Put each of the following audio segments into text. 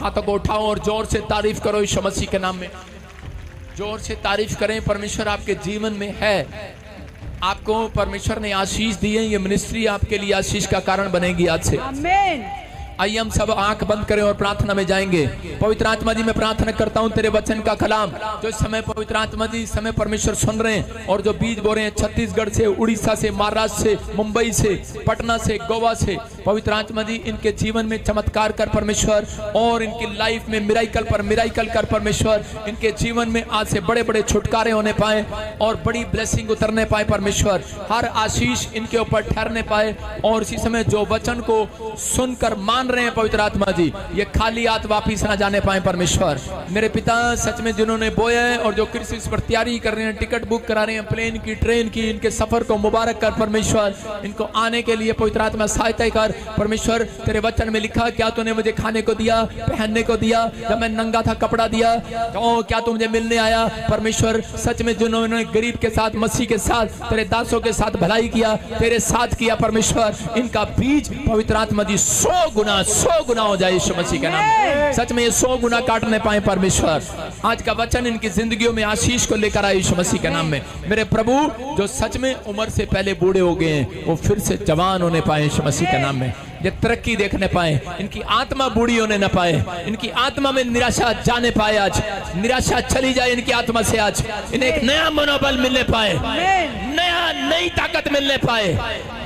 हाथों को उठाओ और जोर से तारीफ करो यीशु मसीह के नाम में। जोर से तारीफ करें। परमेश्वर आपके जीवन में है, आपको परमेश्वर ने आशीष दी है। ये मिनिस्ट्री आपके लिए आशीष का कारण बनेगी आज से। आमीन। आइए हम सब आंख बंद करें और प्रार्थना में जाएंगे। पवित्र आत्मा जी मैं प्रार्थना करता हूं तेरे वचन का कलाम जो इस समय पवित्र आत्मा जी इस समय परमेश्वर सुन रहे हैं और जो बीज बो रहे हैं छत्तीसगढ़ से, उड़ीसा से, महाराष्ट्र से, मुंबई से, पटना से, गोवा से, पवित्र आत्मा जी इनके जीवन में चमत्कार कर परमेश्वर और इनकी लाइफ में मिराइकल पर मिराइकल कर परमेश्वर। इनके जीवन में आज से बड़े बड़े छुटकारे होने पाए और बड़ी ब्लेसिंग उतरने पाए परमेश्वर। हर आशीष इनके ऊपर ठहरने पाए और इसी समय जो वचन को सुनकर मान रहे हैं पवित्र आत्मा जी ये खाली हाथ वापिस ना जाने पाए परमेश्वर। मेरे पिता सच में जिन्होंने बोया है और जो क्रिसमस पर तैयारी कर रहे हैं, टिकट बुक करा रहे हैं, प्लेन की, ट्रेन की, इनके सफर को मुबारक कर परमेश्वर। इनको आने के लिए पवित्र आत्मा सहायता कर परमेश्वर। तेरे वचन में लिखा क्या तूने मुझे खाने को दिया, पहनने को दिया, जब मैं नंगा था कपड़ा दिया, तो क्या तू मुझे मिलने आया परमेश्वर। सच में जिन्होंने गरीब के साथ, मसीह के साथ, तेरे दासों के साथ भलाई किया, तेरे साथ किया परमेश्वर, इनका बीज पवित्र आत्मा जी 100 गुना हो जाए यीशु मसीह के नाम में। सच में ये 100 गुना काटने पाए परमेश्वर। आज का वचन इनकी जिंदगियों में आशीष को लेकर आए यीशु मसीह के नाम में। मेरे प्रभु जो सच में उम्र से पहले बूढ़े हो गए हैं वो फिर से जवान होने पाए यीशु मसीह के नाम में। ये तरक्की देखने पाए, इनकी आत्मा बूढ़ी होने न पाए, इनकी आत्मा में निराशा जाने पाए, आज निराशा चली जाए इनकी आत्मा से, आज इन्हें एक नया मनोबल मिलने पाए, नई ताकत मिलने पाए।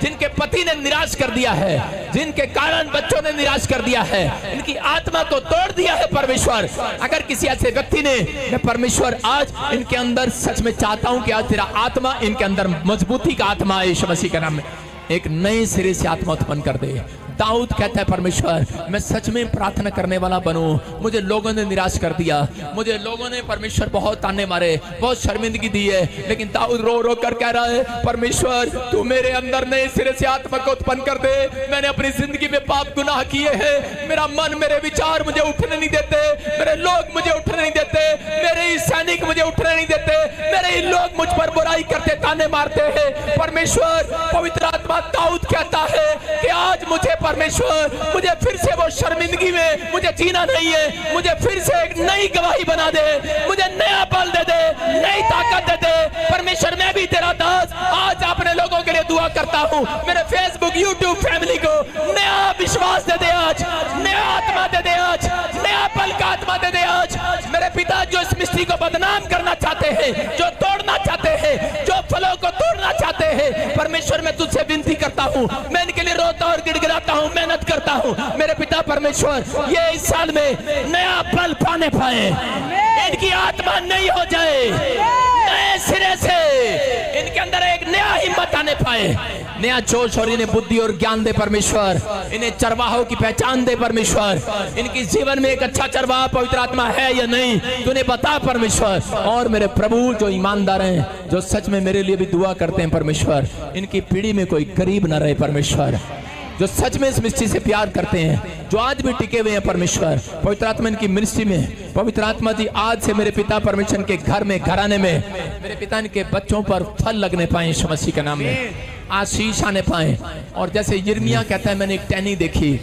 जिनके पति ने निराश कर दिया है, जिनके कारण बच्चों ने निराश कर दिया है, इनकी आत्मा को तोड़ दिया है परमेश्वर। अगर किसी ऐसे व्यक्ति ने, मैं परमेश्वर आज इनके अंदर सच में चाहता हूं कि आज तेरा आत्मा इनके अंदर मजबूती का आत्मा है यीशु मसीह के नाम में, एक नए सिरे से आत्मा उत्पन्न कर दे। दाऊद कहता है परमेश्वर मैं सच में प्रार्थना करने वाला बनूं, मुझे लोगों ने निराश कर दिया, मुझे लोगों ने परमेश्वर बहुत ताने मारे, बहुत शर्मिंदगी दी है, लेकिन दाऊद रो रो कर कह रहा है परमेश्वर तू मेरे अंदर नए सिरे से आत्मा को उत्पन्न कर दे। मैंने अपनी जिंदगी में पाप गुनाह किए हैं, मेरा मन, मेरे विचार मुझे उठने नहीं देते, मेरे लोग मुझे उठने नहीं देते, मेरे ही सैनिक मुझे उठने नहीं देते, मेरे ही लोग मुझ पर बुराई करते, ताने मारते हैं परमेश्वर। पवित्र आत्मा दाऊद कहता है कि आज मुझे परमेश्वर, मुझे फिर से वो शर्मिंदगी में मुझे जीना नहीं है, मुझे फिर से एक नई गवाही बना दे, मुझे नया बल दे दे, नई ताकत दे दे परमेश्वर। मैं भी तेरा दास आज अपने लोगों के लिए दुआ करता हूँ, मेरे फेसबुक यूट्यूब फैमिली को नया विश्वास दे दे आज, नया आत्मा दे दे आज, नया बल का आत्मा दे दे आज। मेरे पिता जो इस मिस्ट्री को बदनाम करना चाहते हैं, जो तोड़ना चाहते हैं, जो फलों को तोड़ना चाहते हैं परमेश्वर, मैं तुझसे विनती करता हूँ, मैं इनके लिए रोता और गिड़गिड़ाता हूँ, मेहनत करता हूँ मेरे पिता परमेश्वर। ये इस साल में नया बल पाने पाए, इनकी आत्मा नई हो जाए, नए सिरे से इनके अंदर एक नया हिम्मत आने पाए, नया जोश और इन्हें बुद्धि और ज्ञान दे परमेश्वर, इन्हें चरवाहों की पहचान दे परमेश्वर। इनकी जीवन में एक अच्छा चरवाहा पवित्र आत्मा है या नहीं तूने बता परमेश्वर। और मेरे प्रभु जो ईमानदार हैं, जो सच में मेरे लिए भी दुआ करते हैं परमेश्वर, इनकी पीढ़ी में कोई गरीब ना रहे परमेश्वर, जो सच में इस मिस्ट्री से प्यार करते हैं, जो आज भी टिके हुए हैं परमेश्वर। पवित्र आत्मा इनकी मिनिस्ट्री में, पवित्र आत्मा जी आज से मेरे पिता परमेश्वर के घर में, घराने में मेरे पिता इनके बच्चों पर फल लगने पाए यीशु मसीह के नाम में, आशीष आने पाए। और जैसे यिर्मयाह कहता है मैंने एक टहनी देखी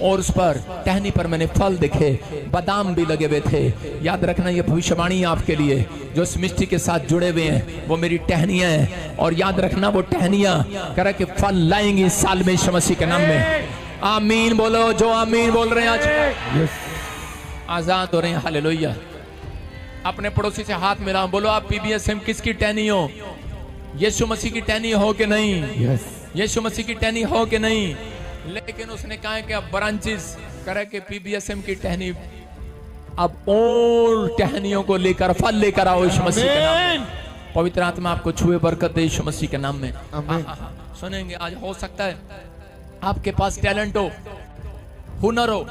और उस पर, टहनी पर मैंने फल देखे, बादाम भी लगे हुए थे। याद रखना ये भविष्यवाणी आपके लिए जो इस मिस्ट्री के साथ जुड़े हुए हैं, वो मेरी टहनियां हैं। और याद रखना वो टहनियां कह के फल लाएंगी इस साल में यीशु मसीह के नाम में। आमीन बोलो, जो आमीन बोल रहे हैं आज आजाद हो रहे हैं। हालेलुया। अपने पड़ोसी से हाथ मिलाओ, बोलो आप PBSM किसकी टहनी हो? यीशु मसीह की टहनी हो कि नहीं? यीशु मसीह की टहनी हो कि नहीं? लेकिन उसने कहा कि अब ब्रांचेस करे के PBSM की टहनी, अब और टहनियों को लेकर फल लेकर आओ यीशु मसीह के नाम में। पवित्र आत्मा आपको छुए, बरकत दे यीशु मसीह के नाम में। सुनेंगे आज, हो सकता है आपके पास टैलेंट हो, हुनर हो,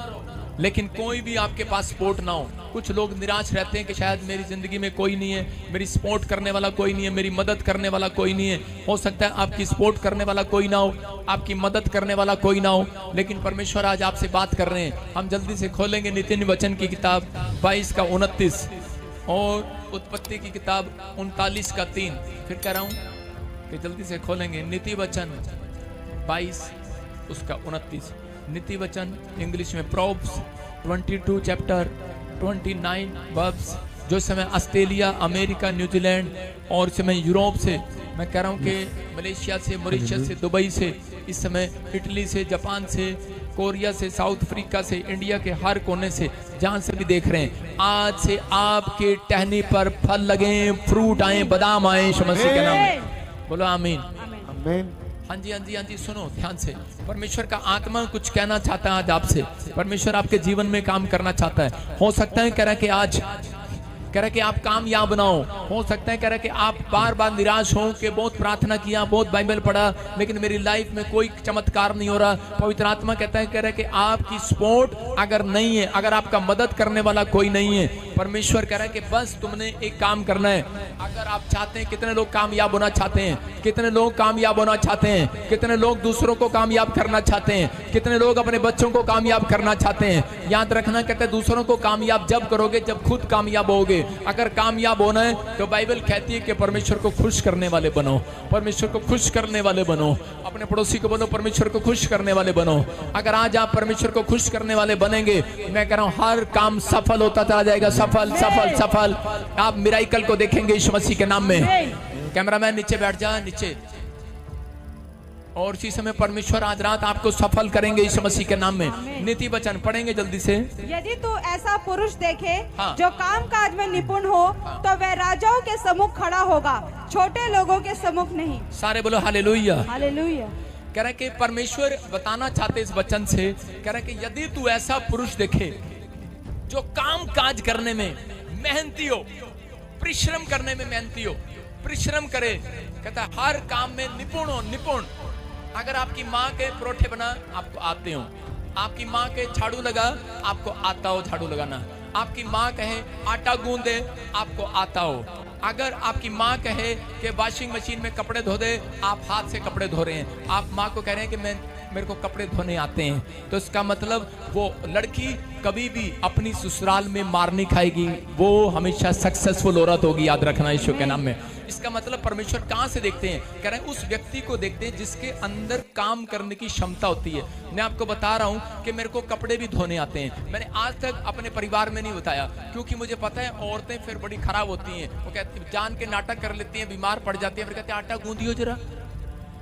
लेकिन कोई भी आपके पास सपोर्ट ना हो। कुछ लोग निराश रहते हैं कि शायद मेरी जिंदगी में कोई नहीं है, मेरी सपोर्ट करने वाला कोई नहीं है, मेरी मदद करने वाला कोई नहीं है। हो सकता है आपकी सपोर्ट करने वाला कोई ना हो, आपकी मदद करने वाला कोई ना हो, लेकिन परमेश्वर आज आपसे बात कर रहे हैं। हम जल्दी से खोलेंगे नीति वचन की किताब 22 का 29 और उत्पत्ति की किताब 39 का 3। फिर कह रहा हूं कि जल्दी से खोलेंगे नीति वचन 22 उसका 29। नीति वचन इंग्लिश में प्रोव्स 22 चैप्टर 29 वर्ब्स, जो समय ऑस्ट्रेलिया, अमेरिका, न्यूजीलैंड और इस समय यूरोप से, मैं कह रहा हूँ कि मलेशिया से, मॉरिशस से, दुबई से, इस समय इटली से, जापान से, कोरिया से, साउथ अफ्रीका से, इंडिया के हर कोने से, जहाँ से भी देख रहे हैं, आज से आपके टहनी पर फल लगे, फ्रूट आए, बादाम आए, यीशु मसीह के नाम में बोलो आमीन। आमीन। हाँ जी, हाँ जी, हाँ जी, सुनो ध्यान से। परमेश्वर का आत्मा कुछ कहना चाहता है आज आपसे। परमेश्वर आपके जीवन में काम करना चाहता है। हो सकता है कह रहा कि आज कह रहा कि आप कामयाब ना हो सकता है कह रहा कि आप बार बार निराश हो कि बहुत प्रार्थना किया, बहुत बाइबल पढ़ा, लेकिन मेरी लाइफ में कोई चमत्कार नहीं हो रहा। पवित्र आत्मा कहता है कह रहा कि आपकी सपोर्ट अगर नहीं है, अगर आपका मदद करने वाला कोई नहीं है, परमेश्वर कह रहा है कि बस तुमने एक काम करना है। अगर आप चाहते हैं, कितने लोग कामयाब होना चाहते हैं, कितने लोग कामयाब होना चाहते हैं, कितने लोग दूसरों को कामयाब करना चाहते हैं, कितने लोग अपने बच्चों को कामयाब करना चाहते हैं। याद रखना कहते हैं दूसरों को कामयाब जब करोगे जब खुद कामयाब होगे। अगर कामयाब होना है तो बाइबल कहती है कि परमेश्वर को खुश करने वाले बनो, परमेश्वर को खुश करने वाले बनो। अपने पड़ोसी को बोलो परमेश्वर को खुश करने वाले बनो। अगर आज आप परमेश्वर को खुश करने वाले बनेंगे, मैं कह रहा हूं हर काम सफल होता चला जाएगा। सफल सफल सफल। आप मिराकल को देखेंगे यीशु मसीह के नाम में। कैमरामैन नीचे बैठ जा, नीचे। और इसी समय परमेश्वर आज रात आपको सफल करेंगे यीशु मसीह के नाम में। नीति वचन पढ़ेंगे जल्दी से। यदि तू ऐसा पुरुष देखे हाँ। जो काम काज में निपुण हो, तो वह राजाओं के सम्मुख खड़ा होगा, छोटे लोगों के सम्मुख नहीं। सारे बोलो हालेलुया। हालेलुया। कह रहा है कि परमेश्वर बताना चाहते इस वचन से, कह रहा है कि यदि तू ऐसा पुरुष देखे जो काम काज करने में मेहनती हो, परिश्रम करने में मेहनती हो, परिश्रम करे, कहता है हर काम में निपुण हो, निपुण। अगर आपकी माँ के परोठे बना आपको आते हो, आपकी माँ के झाड़ू लगा आपको आता हो झाड़ू लगाना, आपकी माँ कहे आटा गूंदे आपको आता हो, अगर आपकी माँ कहे कि वॉशिंग मशीन में कपड़े धो दे आप हाथ से कपड़े धो रहे हैं, आप माँ को कह रहे हैं कि मेरे को कपड़े धोने आते हैं, तो इसका मतलब वो लड़की कभी भी अपनी ससुराल में मार नहीं खाएगी, वो हमेशा सक्सेसफुल औरत होगी। याद रखना यीशु के नाम में। इसका मतलब परमेश्वर कहाँ से देखते हैं, कह रहे हैं उस व्यक्ति को देखते हैं जिसके अंदर काम करने की क्षमता होती है। मैं आपको बता रहा हूँ कि मेरे को कपड़े भी धोने आते हैं। मैंने आज तक अपने परिवार में नहीं बताया, क्योंकि मुझे पता है औरतें फिर बड़ी खराब होती हैं। वो कहती जान के नाटक कर लेती हैं, बीमार पड़ जाती है, फिर कहते हैं आटा गूंदियो जरा।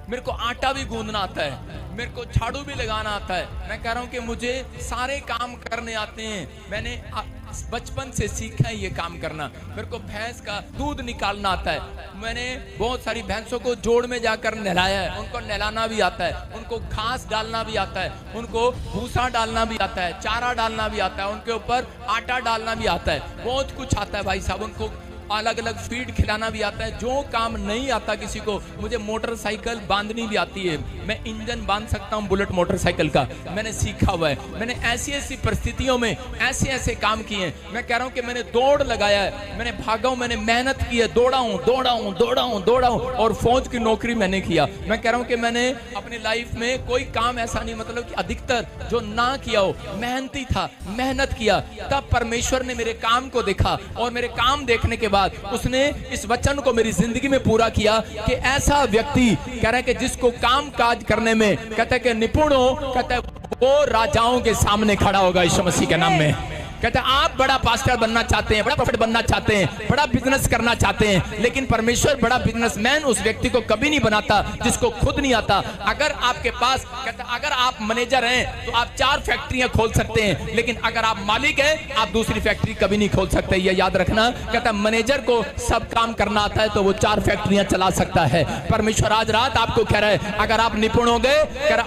मेरे को आटा भी गूंदना आता है, मेरे को झाड़ू भी लगाना आता है। मैं कह रहा हूँ कि मुझे सारे काम करने आते हैं। मैंने बचपन से सीखा है ये काम करना। मेरे को भैंस का दूध निकालना आता है। मैंने बहुत सारी भैंसों को जोड़ में जाकर नहलाया है, उनको नहलाना भी आता है, उनको घास डालना भी आता है, उनको भूसा डालना भी आता है, चारा डालना भी आता है, उनके ऊपर आटा डालना भी आता है, बहुत कुछ आता है भाई साहब। उनको अलग अलग फीड खिलाना भी आता है। जो काम नहीं आता किसी को, मुझे मोटरसाइकिल बांधनी भी आती है। मैं इंजन बांध सकता हूँ बुलेट मोटरसाइकिल का, मैंने सीखा हुआ है। मैंने ऐसी ऐसी परिस्थितियों में ऐसे ऐसे काम किए हैं। मैं कह रहा हूँ कि मैंने दौड़ लगाया है, मैंने भागा हूँ, मैंने मेहनत की है, दौड़ा हूँ और फौज की नौकरी मैंने किया। मैं कह रहा हूँ कि मैंने अपनी लाइफ में कोई काम ऐसा नहीं, मतलब कि अधिकतर जो ना किया हो, मेहनती था, मेहनत किया। तब परमेश्वर ने मेरे काम को देखा और मेरे काम देखने के बाद उसने इस वचन को मेरी जिंदगी में पूरा किया कि ऐसा व्यक्ति कह रहा है कि जिसको काम काज करने में कहता है कि निपुण हो, कहता है वो राजाओं के सामने खड़ा होगा यीशु मसीह के नाम में। कहते हैं आप बड़ा पास्टर बनना चाहते हैं, बड़ा प्रॉफिट बनना चाहते हैं, बड़ा बिजनेस करना चाहते हैं, लेकिन परमेश्वर बड़ा बिजनेसमैन उस व्यक्ति को कभी नहीं बनाता जिसको खुद नहीं आता। अगर आपके पास कहते अगर आप मैनेजर हैं तो आप 4 फैक्ट्रियां खोल सकते हैं, लेकिन अगर आप मालिक हैं आप दूसरी फैक्ट्री कभी नहीं खोल सकते। ये याद रखना। कहता मैनेजर को सब काम करना आता है तो वो 4 फैक्ट्रियां चला सकता है। परमेश्वर आज रात आपको कह रहा है अगर आप निपुण होंगे,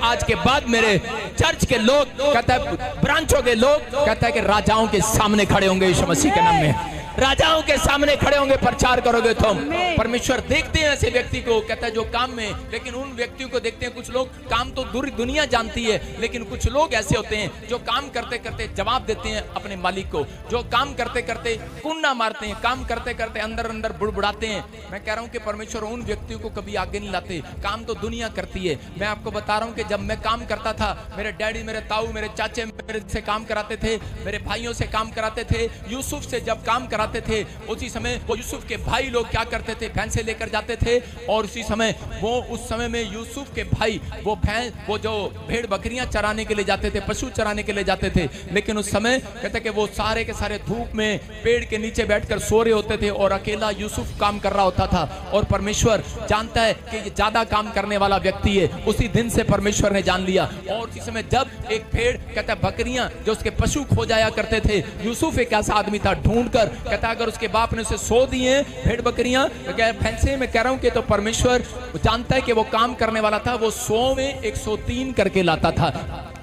आज के बाद मेरे चर्च के लोग कहता है ब्रांचों के लोग कहता है कि राजाओं के सामने खड़े होंगे यीशु मसीह के नाम में। राजाओं के सामने खड़े होंगे, प्रचार करोगे तुम। परमेश्वर देखते हैं ऐसे व्यक्ति को, कहता है जो काम में, लेकिन उन व्यक्तियों को देखते हैं। कुछ लोग काम तो दुनिया जानती है, लेकिन कुछ लोग ऐसे होते हैं जो काम करते करते जवाब देते हैं अपने मालिक को, जो काम करते करते कुन्ना मारते हैं, काम करते करते अंदर अंदर बुड़बुड़ाते हैं। मैं कह रहा हूं कि परमेश्वर उन व्यक्तियों को कभी आगे नहीं लाते। काम तो दुनिया करती है। मैं आपको बता रहा हूं कि जब मैं काम करता था, मेरे डैडी, मेरे ताऊ, मेरे चाचे मेरे से काम कराते थे, मेरे भाइयों से काम कराते थे, यूसुफ से जब काम करा कराते थे, उसी समय वो यूसुफ के भाई लोग क्या करते थे, भैंसे लेकर जाते थे और उसी समय उस समय में यूसुफ के भाई वो जो भेड़ बकरियां चराने के लिए जाते थे, पशु चराने के लिए जाते थे, लेकिन उस समय कहते कि वो सारे के सारे धूप में पेड़ के नीचे बैठकर सो रहे होते थे और अकेला यूसुफ काम कर रहा होता था। और परमेश्वर जानता है कि ये ज्यादा काम करने वाला व्यक्ति है। उसी दिन से परमेश्वर ने जान लिया। और इस समय जब एक भेड़ कहता है बकरियां जो उसके पशु खो जाया करते थे, यूसुफ एक ऐसा आदमी था, ढूंढकर कहता अगर उसके बाप ने उसे सो दिए भेड़ बकरियां भैंसे, मैं कह रहा हूं कि तो परमेश्वर जानता है कि वो काम करने वाला था। वो 100 में 103 करके लाता था,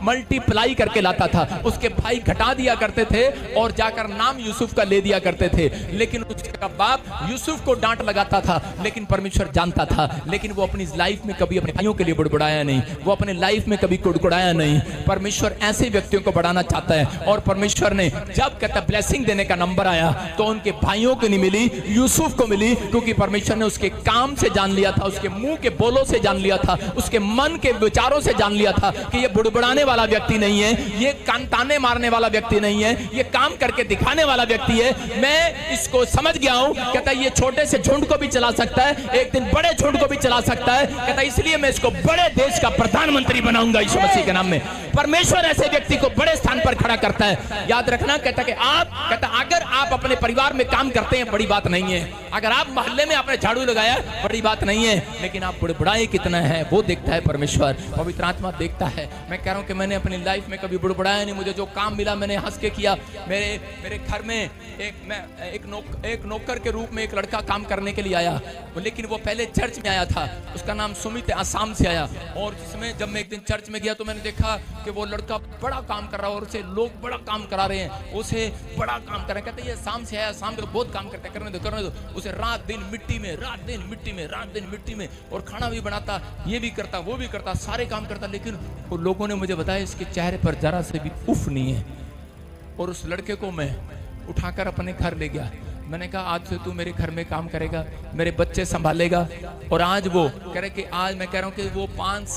मल्टीप्लाई करके लाता था। उसके भाई घटा दिया करते थे और जाकर नाम यूसुफ का ले दिया करते थे, लेकिन उसका बाप यूसुफ को डांट लगाता था। लेकिन परमेश्वर जानता था, लेकिन वो अपनी लाइफ में कभी अपने भाइयों के लिए बुड़बुड़ाया नहीं, वो अपने लाइफ में कभी कुड़कुड़ाया नहीं। परमेश्वर ऐसे व्यक्तियों को बढ़ाना चाहता है। और परमेश्वर ने जब कहता ब्लेसिंग देने का नंबर आया तो उनके भाइयों को नहीं मिली, यूसुफ को मिली, क्योंकि परमेश्वर ने उसके काम से जान लिया था, उसके मुंह के बोलों से जान लिया था, उसके मन के विचारों से जान लिया था कि ये बुड़बुड़ाने वाला व्यक्ति नहीं है, ये कांताने मारने वाला व्यक्ति नहीं है, ये काम करके दिखाने वाला व्यक्ति है। मैं इसको समझ गया हूं। कहता ये छोटे से झुंड को भी चला सकता है, एक दिन बड़े झुंड को भी चला सकता है। कहता इसलिए मैं इसको बड़े देश का प्रधानमंत्री बनाऊंगा यीशु मसीह के नाम में। परमेश्वर ऐसे व्यक्ति को बड़े स्थान पर खड़ा करता है। याद रखना, कहता कि कहता अगर आप अपने परिवार में काम करते हैं बड़ी बात नहीं है, अगर आप मोहल्ले में आपने झाड़ू लगाया बड़ी बात नहीं है, लेकिन आप बुड़बुड़ाए कितना है वो देखता है परमेश्वर, पवित्र आत्मा देखता है। मैं कह रहा हूं कि मैंने अपनी लाइफ में कभी बुड़बुड़ाया नहीं। मुझे जो काम मिला मैंने हंस के किया। मेरे घर में एक नौकर के रूप में एक लड़का काम करने के लिए आया, लेकिन वो पहले चर्च में आया था। उसका नाम सुमित, आसाम से आया। और जिसमें जब मैं एक दिन चर्च में गया तो मैंने देखा कि वो लड़का बड़ा काम कर रहा है और उसे लोग बड़ा काम करा रहे हैं, उसे बड़ा काम कर रहे हैं। कहते ये शाम से आया, शाम को बहुत काम करते, करने दो। उसे रात दिन मिट्टी में, रात दिन मिट्टी में और खाना भी बनाता, ये भी करता, वो भी करता, सारे काम करता। लेकिन वो लोगों ने मुझे बताया इसके चेहरे पर जरा से भी उफ नहीं है। और उस लड़के को मैं उठाकर अपने घर ले गया। मैंने कहा आज से तू मेरे घर में काम करेगा, मेरे बच्चे संभालेगा। और आज वो कह रहे कि आज मैं कह रहा हूँ कि वो 5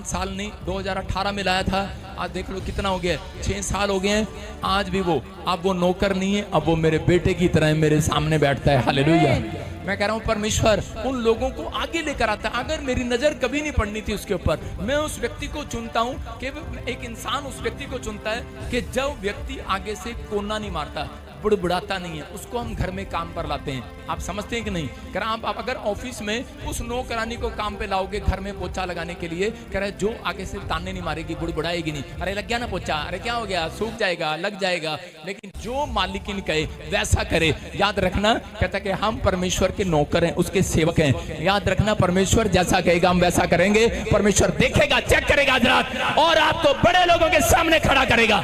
साल नहीं, 2018 में लाया था, आज देख लो कितना हो गया, 6 साल हो गए हैं। आज भी अब वो नौकर नहीं है, अब वो मेरे बेटे की तरह मेरे सामने बैठता है। हालेलुया। मैं कह रहा हूँ परमेश्वर उन लोगों को आगे लेकर आता है। अगर मेरी नजर कभी नहीं पड़नी थी उसके ऊपर, मैं उस व्यक्ति को चुनता हूँ कि एक इंसान उस व्यक्ति को चुनता है कि जब व्यक्ति आगे से कोना नहीं मारता, बुड़बुड़ाता नहीं है, उसको हम घर में काम पर लाते हैं। आप समझते हैं कि नहीं? कह रहा आप अगर ऑफिस में उस नौकरानी को काम पे लाओगे घर में पोछा लगाने के लिए, कह रहा है जो आगे से ताने नहीं मारेगी, बुड़बुड़ाएगी नहीं, अरे लग गया ना पोछा, अरे क्या हो गया, सूख जाएगा, लग जाएगा। लेकिन जो मालिकिन कहे वैसा करे। याद रखना, कहता कि हम परमेश्वर के नौकर हैं, उसके सेवक हैं। याद रखना, परमेश्वर जैसा कहेगा हम वैसा करेंगे। परमेश्वर देखेगा, चेक करेगा आज रात और आपको बड़े लोगों के सामने खड़ा करेगा।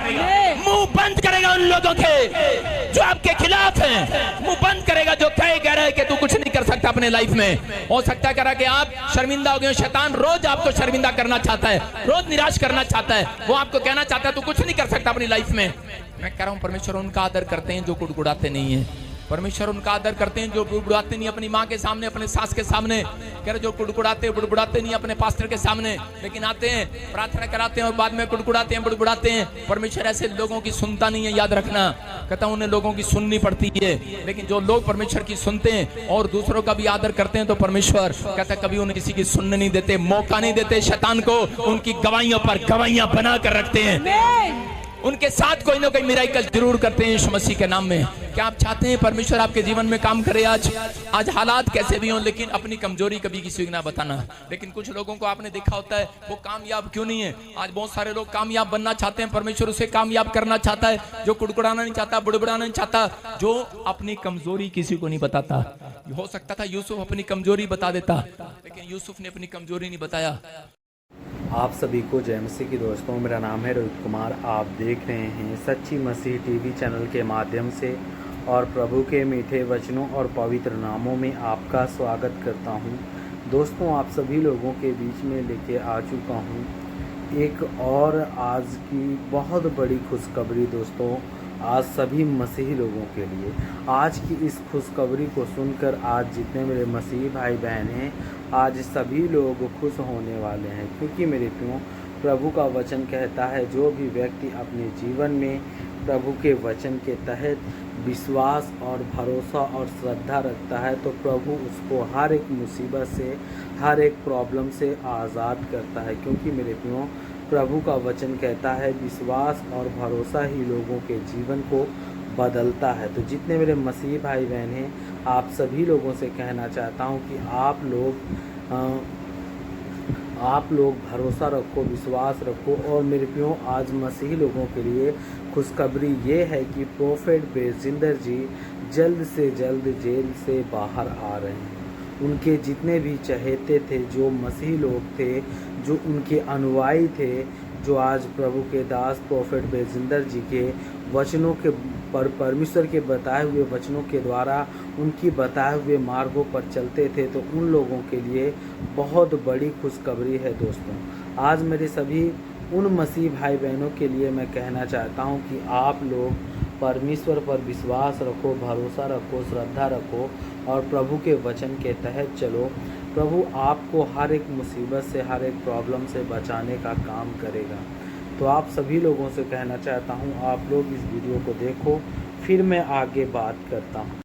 मुंह बंद करेगा उन लोगों के जो आपके खिलाफ हैं, मुंह बंद करेगा जो कह रहा है कि तू कुछ नहीं कर सकता अपने लाइफ में। हो सकता है कि आप शर्मिंदा हो गए। शैतान रोज आपको शर्मिंदा करना चाहता है, रोज निराश करना चाहता है, वो आपको कहना चाहता है तू कुछ नहीं कर सकता अपनी लाइफ में। मैं कह रहा हूं परमेश्वर उनका आदर करते हैं जो कुड़कुड़ाते नहीं है। परमेश्वर उनका आदर करते हैं जो बुड़बुड़ाते नहीं, अपनी माँ के सामने, अपने सास के सामने। कह रहे जो बुड़बुड़ाते नहीं अपने पास्टर के सामने, लेकिन आते हैं प्रार्थना कराते हैं और बाद में कुड़कुड़ाते हैं, बुड़बुड़ाते हैं। परमेश्वर ऐसे लोगों की सुनता नहीं है। याद रखना, कहता हूं उन्हें लोगों की सुननी पड़ती है, लेकिन जो लोग परमेश्वर की सुनते हैं और दूसरों का भी आदर करते हैं तो परमेश्वर कहता है कभी उन्हें किसी की सुनने नहीं देते, मौका नहीं देते शैतान को। उनकी गवाहियों पर गवाहियां बना कर रखते हैं, उनके साथ कोई ना कोई मिराकल जरूर करते हैं यीशु मसीह के नाम में। क्या आप चाहते हैं परमेश्वर आपके जीवन में काम करे? आज हालात कैसे भी हों, लेकिन अपनी कमजोरी कभी किसी को ना बताना। लेकिन कुछ लोगों को आपने देखा होता है वो कामयाब क्यों नहीं है। आज बहुत सारे लोग कामयाब बनना चाहते हैं, परमेश्वर उसे कामयाब करना चाहता है जो कुड़कुड़ाना नहीं चाहता, बुड़बुड़ाना नहीं चाहता, जो अपनी कमजोरी किसी को नहीं बताता। हो सकता था यूसुफ अपनी कमजोरी बता देता, लेकिन यूसुफ ने अपनी कमजोरी नहीं बताया। आप सभी को जय मसीह की दोस्तों, मेरा नाम है रोहित कुमार। आप देख रहे हैं सच्ची मसीह टीवी चैनल के माध्यम से, और प्रभु के मीठे वचनों और पवित्र नामों में आपका स्वागत करता हूं। दोस्तों, आप सभी लोगों के बीच में लेके आ चुका हूं एक और आज की बहुत बड़ी खुशखबरी। दोस्तों, आज सभी मसीही लोगों के लिए आज की इस खुशखबरी को सुनकर आज जितने मेरे मसीही भाई बहन हैं, आज सभी लोग खुश होने वाले हैं, क्योंकि मेरे प्रियो प्रभु का वचन कहता है जो भी व्यक्ति अपने जीवन में प्रभु के वचन के तहत विश्वास और भरोसा और श्रद्धा रखता है तो प्रभु उसको हर एक मुसीबत से, हर एक प्रॉब्लम से आज़ाद करता है। क्योंकि मेरे प्रियो, प्रभु का वचन कहता है विश्वास और भरोसा ही लोगों के जीवन को बदलता है। तो जितने मेरे मसीह भाई बहन हैं, आप सभी लोगों से कहना चाहता हूँ कि आप लोग भरोसा रखो, विश्वास रखो। और मेरे प्रियो, आज मसीही लोगों के लिए खुशखबरी ये है कि प्रोफेट बेजिंदर जी जल्द से जल्द जेल से बाहर आ रहे हैं। उनके जितने भी चहेते थे, जो मसीही लोग थे, जो उनके अनुयायी थे, जो आज प्रभु के दास प्रोफेट बेजिंदर जी के वचनों के परमेश्वर के बताए हुए वचनों के द्वारा उनकी बताए हुए मार्गों पर चलते थे, तो उन लोगों के लिए बहुत बड़ी खुशखबरी है दोस्तों। आज मेरे सभी उन मसीह भाई बहनों के लिए मैं कहना चाहता हूं कि आप लोग परमेश्वर पर विश्वास रखो, भरोसा रखो, श्रद्धा रखो और प्रभु के वचन के तहत चलो। प्रभु आपको हर एक मुसीबत से, हर एक प्रॉब्लम से बचाने का काम करेगा। तो आप सभी लोगों से कहना चाहता हूं, आप लोग इस वीडियो को देखो, फिर मैं आगे बात करता हूं।